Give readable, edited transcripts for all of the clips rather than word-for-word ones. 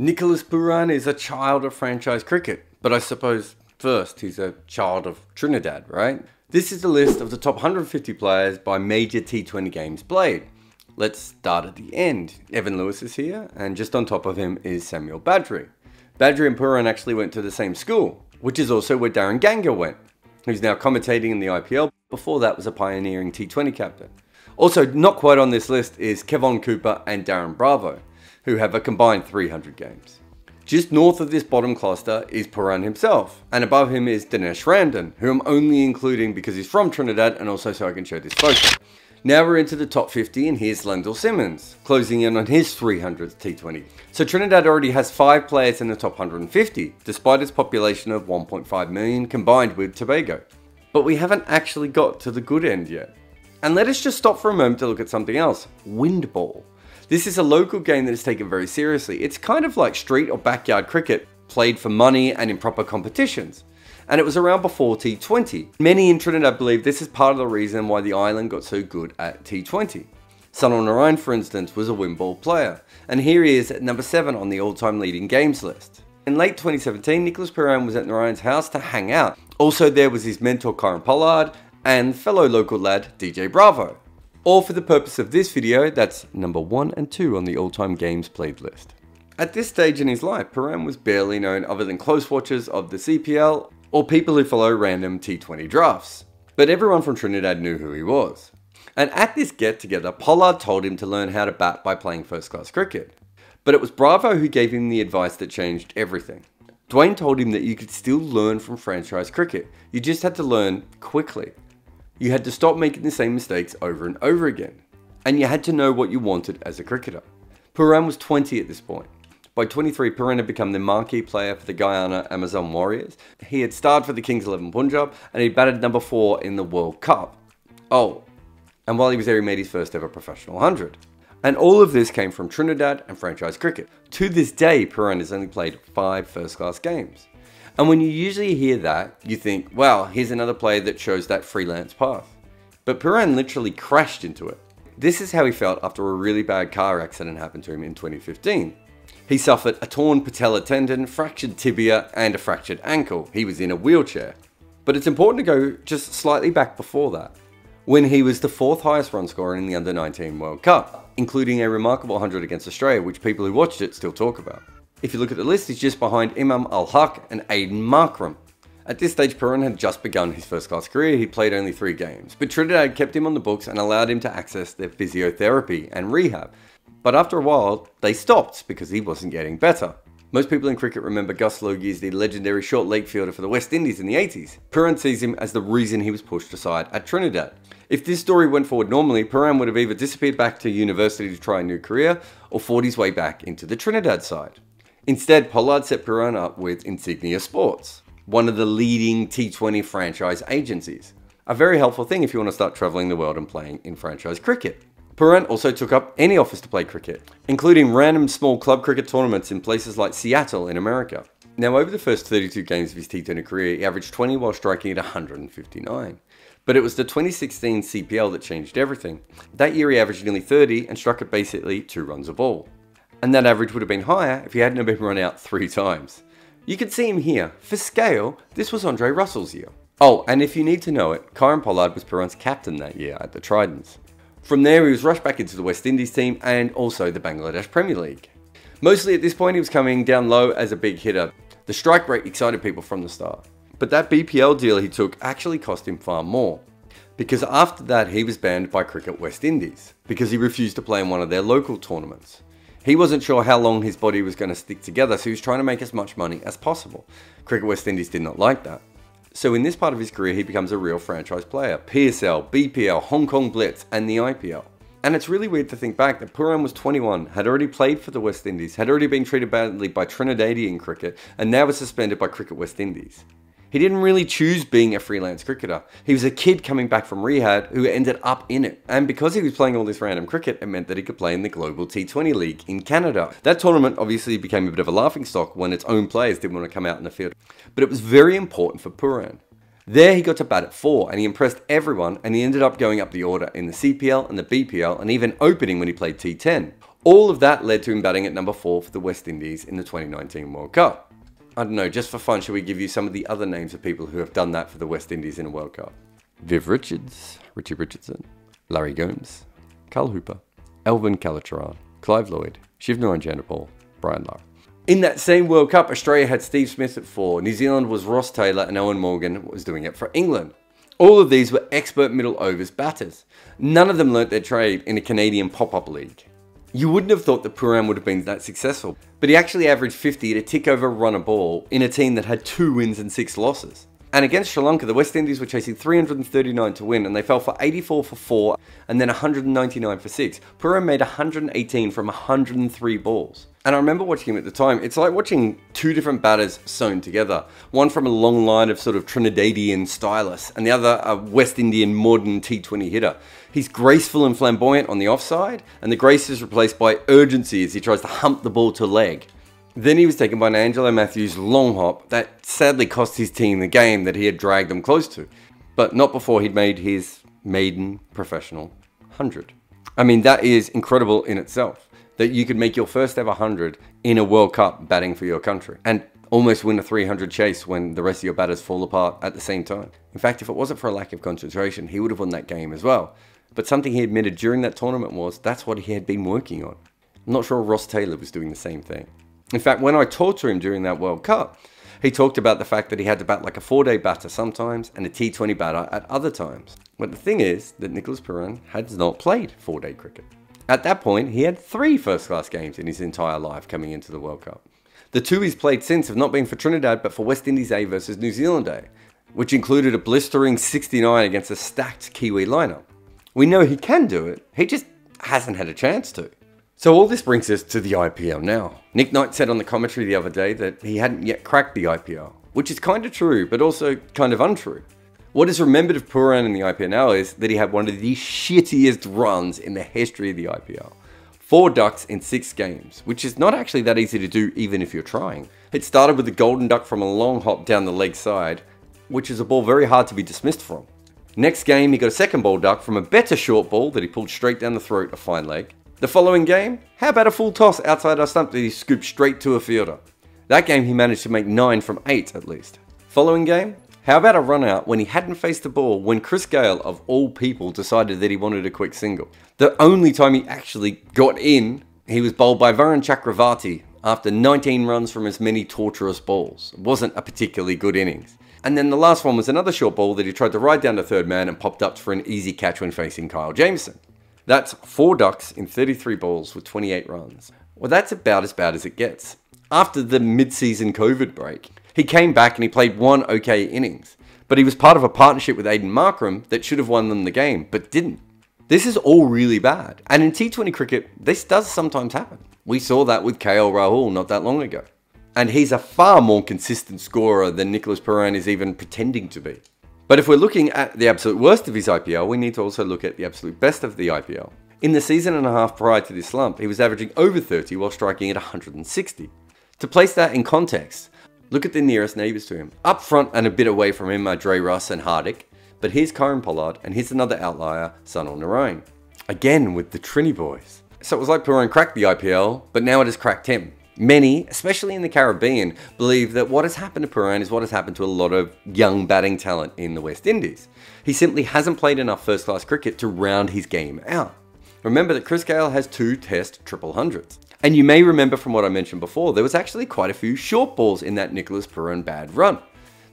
Nicholas Pooran is a child of franchise cricket, but I suppose first he's a child of Trinidad, right? This is the list of the top 150 players by major T20 games played. Let's start at the end. Evan Lewis is here, and just on top of him is Samuel Badri. Badri and Pooran actually went to the same school, which is also where Darren Ganga went, who's now commentating in the IPL. Before that was a pioneering T20 captain. Also, not quite on this list is Kevon Cooper and Darren Bravo, who have a combined 300 games. Just north of this bottom cluster is Pooran himself, and above him is Dinesh Ramdhan, who I'm only including because he's from Trinidad and also so I can show this photo. Now we're into the top 50 and here's Lendl Simmons, closing in on his 300th T20. So Trinidad already has 5 players in the top 150, despite its population of 1.5 million combined with Tobago. But we haven't actually got to the good end yet. And let us just stop for a moment to look at something else, windball. This is a local game that is taken very seriously. It's kind of like street or backyard cricket, played for money and in proper competitions. And it was around before T20. Many in Trinidad believe this is part of the reason why the island got so good at T20. Sunil Narayan, for instance, was a windball player, and here he is at number 7 on the all-time leading games list. In late 2017, Nicholas Pooran was at Narayan's house to hang out. Also there was his mentor Karen Pollard and fellow local lad DJ Bravo. All for the purpose of this video, that's number 1 and 2 on the all-time games played list. At this stage in his life, Pooran was barely known other than close watchers of the CPL or people who follow random T20 drafts. But everyone from Trinidad knew who he was. And at this get-together, Pollard told him to learn how to bat by playing first-class cricket. But it was Bravo who gave him the advice that changed everything. Dwayne told him that you could still learn from franchise cricket, you just had to learn quickly. You had to stop making the same mistakes over and over again. And you had to know what you wanted as a cricketer. Pooran was 20 at this point. By 23, Pooran had become the marquee player for the Guyana Amazon Warriors. He had starred for the Kings 11 Punjab and he batted number 4 in the World Cup. Oh, and while he was there he made his first ever professional 100. And all of this came from Trinidad and franchise cricket. To this day, Pooran has only played 5 first-class games. And when you usually hear that, you think, wow, here's another player that shows that freelance path. But Pooran literally crashed into it. This is how he felt after a really bad car accident happened to him in 2015. He suffered a torn patella tendon, fractured tibia, and a fractured ankle. He was in a wheelchair. But it's important to go just slightly back before that, when he was the 4th highest run scorer in the Under-19 World Cup, including a remarkable 100 against Australia, which people who watched it still talk about. If you look at the list, he's just behind Imam Al-Haq and Aiden Markram. At this stage, Pooran had just begun his first-class career. He played only 3 games, but Trinidad kept him on the books and allowed him to access their physiotherapy and rehab. But after a while, they stopped because he wasn't getting better. Most people in cricket remember Gus Logie as the legendary short leg fielder for the West Indies in the 80s. Pooran sees him as the reason he was pushed aside at Trinidad. If this story went forward normally, Pooran would have either disappeared back to university to try a new career or fought his way back into the Trinidad side. Instead, Pollard set Pooran up with Insignia Sports, one of the leading T20 franchise agencies. A very helpful thing if you want to start travelling the world and playing in franchise cricket. Pooran also took up any offers to play cricket, including random small club cricket tournaments in places like Seattle in America. Now over the first 32 games of his T20 career, he averaged 20 while striking at 159. But it was the 2016 CPL that changed everything. That year he averaged nearly 30 and struck at basically 2 runs a ball. And that average would have been higher if he hadn't been run out 3 times. You can see him here. For scale, this was Andre Russell's year. Oh, and if you need to know it, Karen Pollard was Pooran's captain that year at the Tridents. From there he was rushed back into the West Indies team and also the Bangladesh Premier League. Mostly at this point he was coming down low as a big hitter. The strike rate excited people from the start. But that BPL deal he took actually cost him far more. Because after that he was banned by Cricket West Indies because he refused to play in one of their local tournaments. He wasn't sure how long his body was going to stick together, so he was trying to make as much money as possible. Cricket West Indies did not like that. So in this part of his career, he becomes a real franchise player. PSL, BPL, Hong Kong Blitz, and the IPL. And it's really weird to think back that Pooran was 21, had already played for the West Indies, had already been treated badly by Trinidadian cricket, and now was suspended by Cricket West Indies. He didn't really choose being a freelance cricketer. He was a kid coming back from rehab who ended up in it. And because he was playing all this random cricket, it meant that he could play in the Global T20 League in Canada. That tournament obviously became a bit of a laughingstock when its own players didn't want to come out in the field. But it was very important for Pooran. There he got to bat at 4 and he impressed everyone, and he ended up going up the order in the CPL and the BPL and even opening when he played T10. All of that led to him batting at number 4 for the West Indies in the 2019 World Cup. I don't know, just for fun, should we give you some of the other names of people who have done that for the West Indies in a World Cup? Viv Richards, Richie Richardson, Larry Gomes, Carl Hooper, Elvin Kallicharran, Clive Lloyd, Shivnarine Chanderpaul, Brian Lara. In that same World Cup, Australia had Steve Smith at 4, New Zealand was Ross Taylor, and Owen Morgan was doing it for England. All of these were expert middle overs batters. None of them learnt their trade in a Canadian pop-up league. You wouldn't have thought that Pooran would have been that successful, but he actually averaged 50 to tick over a run a ball in a team that had 2 wins and 6 losses. And against Sri Lanka, the West Indies were chasing 339 to win, and they fell for 84 for 4 and then 199 for 6. Pooran made 118 from 103 balls. And I remember watching him at the time. It's like watching 2 different batters sewn together. One from a long line of sort of Trinidadian stylists, and the other a West Indian modern T20 hitter. He's graceful and flamboyant on the offside, and the grace is replaced by urgency as he tries to hump the ball to leg. Then he was taken by an Angelo Matthews long hop that sadly cost his team the game that he had dragged them close to. But not before he'd made his maiden professional 100. I mean, that is incredible in itself. That you could make your first ever 100 in a World Cup batting for your country. And almost win a 300 chase when the rest of your batters fall apart at the same time. In fact, if it wasn't for a lack of concentration, he would have won that game as well. But something he admitted during that tournament was that's what he had been working on. I'm not sure Ross Taylor was doing the same thing. In fact, when I talked to him during that World Cup, he talked about the fact that he had to bat like a 4-day batter sometimes and a T20 batter at other times. But the thing is that Nicholas Pooran had not played 4-day cricket. At that point, he had 3 first-class games in his entire life coming into the World Cup. The 2 he's played since have not been for Trinidad, but for West Indies A versus New Zealand A, which included a blistering 69 against a stacked Kiwi lineup. We know he can do it, he just hasn't had a chance to. So all this brings us to the IPL now. Nick Knight said on the commentary the other day that he hadn't yet cracked the IPL, which is kind of true, but also kind of untrue. What is remembered of Pooran in the IPL now is that he had one of the shittiest runs in the history of the IPL. 4 ducks in 6 games, which is not actually that easy to do even if you're trying. It started with a golden duck from a long hop down the leg side, which is a ball very hard to be dismissed from. Next game, he got a second ball duck from a better short ball that he pulled straight down the throat of fine leg. The following game, how about a full toss outside our stump that he scooped straight to a fielder? That game he managed to make 9 from 8 at least. Following game, how about a run out when he hadn't faced the ball when Chris Gayle of all people decided that he wanted a quick single. The only time he actually got in, he was bowled by Varun Chakravarti after 19 runs from as many torturous balls. It wasn't a particularly good innings. And then the last one was another short ball that he tried to ride down to third man and popped up for an easy catch when facing Kyle Jamieson. That's 4 ducks in 33 balls with 28 runs. Well, that's about as bad as it gets. After the mid-season COVID break, he came back and he played 1 okay innings. But he was part of a partnership with Aiden Markram that should have won them the game, but didn't. This is all really bad. And in T20 cricket, this does sometimes happen. We saw that with KL Rahul not that long ago. And he's a far more consistent scorer than Nicholas Pooran is even pretending to be. But if we're looking at the absolute worst of his IPL, we need to also look at the absolute best of the IPL. In the season and a half prior to this slump, he was averaging over 30 while striking at 160. To place that in context, look at the nearest neighbours to him. Up front and a bit away from him are Dre Russ and Hardik, but here's Kieran Pollard and here's another outlier, Sunil Narine. Again with the Trini boys. So it was like Pooran cracked the IPL, but now it has cracked him. Many, especially in the Caribbean, believe that what has happened to Pooran is what has happened to a lot of young batting talent in the West Indies. He simply hasn't played enough first-class cricket to round his game out. Remember that Chris Gayle has 2 Test triple hundreds. And you may remember from what I mentioned before, there was actually quite a few short balls in that Nicholas Pooran bad run.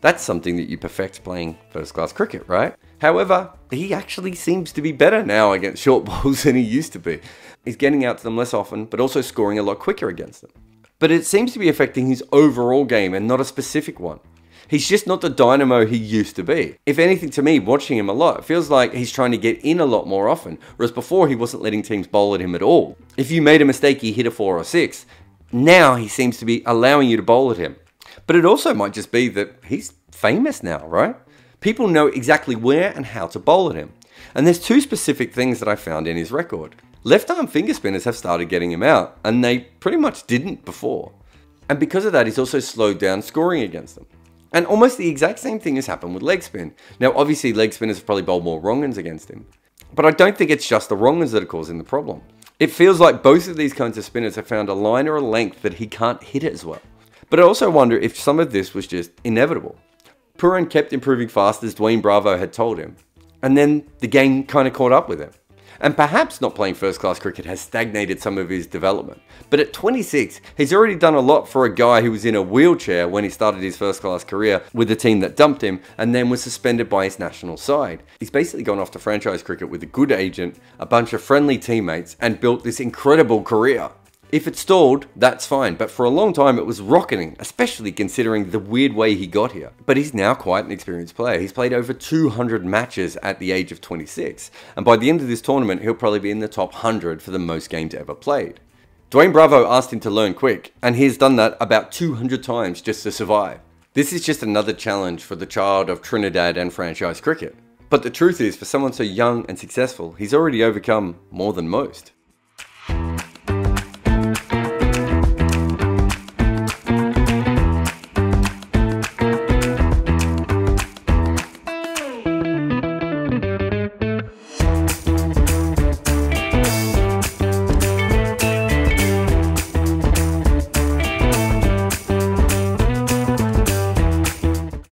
That's something that you perfect playing first-class cricket, right? However, he actually seems to be better now against short balls than he used to be. He's getting out to them less often, but also scoring a lot quicker against them. But it seems to be affecting his overall game and not a specific one. He's just not the dynamo he used to be. If anything, to me, watching him a lot, it feels like he's trying to get in a lot more often, whereas before he wasn't letting teams bowl at him at all. If you made a mistake, he hit a 4 or 6. Now he seems to be allowing you to bowl at him. But it also might just be that he's famous now, right? People know exactly where and how to bowl at him. And there's 2 specific things that I found in his record. Left-arm finger spinners have started getting him out, and they pretty much didn't before. And because of that, he's also slowed down scoring against them. And almost the exact same thing has happened with leg spin. Now, obviously, leg spinners have probably bowled more wrong-uns against him. But I don't think it's just the wrong-uns that are causing the problem. It feels like both of these kinds of spinners have found a line or a length that he can't hit it as well. But I also wonder if some of this was just inevitable. Pooran kept improving fast as Dwayne Bravo had told him, and then the game kind of caught up with him. And perhaps not playing first class cricket has stagnated some of his development. But at 26, he's already done a lot for a guy who was in a wheelchair when he started his first class career with a team that dumped him and then was suspended by his national side. He's basically gone off to franchise cricket with a good agent, a bunch of friendly teammates, and built this incredible career. If it stalled, that's fine, but for a long time it was rocketing, especially considering the weird way he got here. But he's now quite an experienced player. He's played over 200 matches at the age of 26, and by the end of this tournament he'll probably be in the top 100 for the most games ever played. Dwayne Bravo asked him to learn quick, and he's done that about 200 times just to survive. This is just another challenge for the child of Trinidad and franchise cricket. But the truth is, for someone so young and successful, he's already overcome more than most.